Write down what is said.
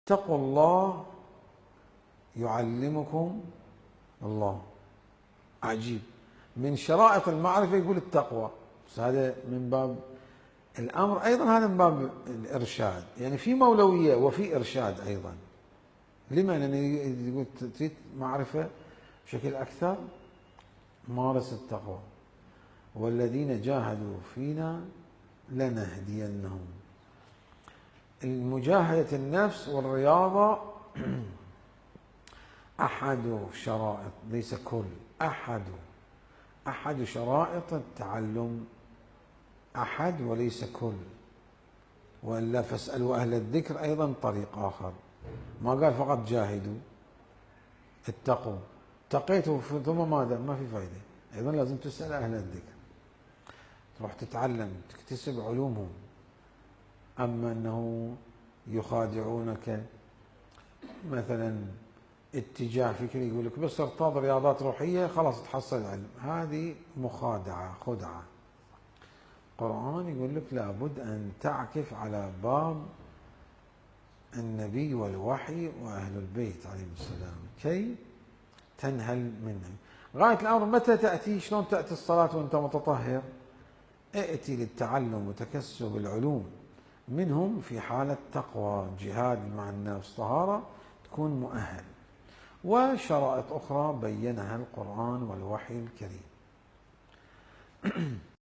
اتقوا الله يعلمكم الله. عجيب، من شرائط المعرفة يقول التقوى، بس هذا من باب الأمر، أيضا هذا من باب الإرشاد، يعني في مولوية وفي إرشاد أيضا. لما؟ لأنه يقول تريد معرفة بشكل أكثر، مارس التقوى، والذين جاهدوا فينا لنهدينهم. المجاهدة النفس والرياضة أحد شرائط، ليس كل، أحد شرائط التعلم، أحد وليس كل. وإلا فاسألوا أهل الذكر أيضا طريق آخر، ما قال فقط جاهدوا، اتقوا، اتقيتوا ثم ماذا؟ ما في فائدة، أيضا لازم تسأل أهل الذكر، تروح تتعلم تكتسب علومهم. أما أنه يخادعونك مثلا اتجاه فكري، يقول لك بس ارتاض رياضات روحية خلاص تحصل العلم، هذه مخادعة، خدعة. القرآن يقول لك لابد أن تعكف على باب النبي والوحي وأهل البيت عليهم السلام كي تنهل منهم. غاية الأمر متى تأتي؟ شلون تأتي الصلاة وأنت متطهر؟ ائتي للتعلم وتكسب العلوم منهم في حالة تقوى، جهاد مع النفس، طهارة، تكون مؤهل. وشرائط أخرى بينها القرآن والوحي الكريم.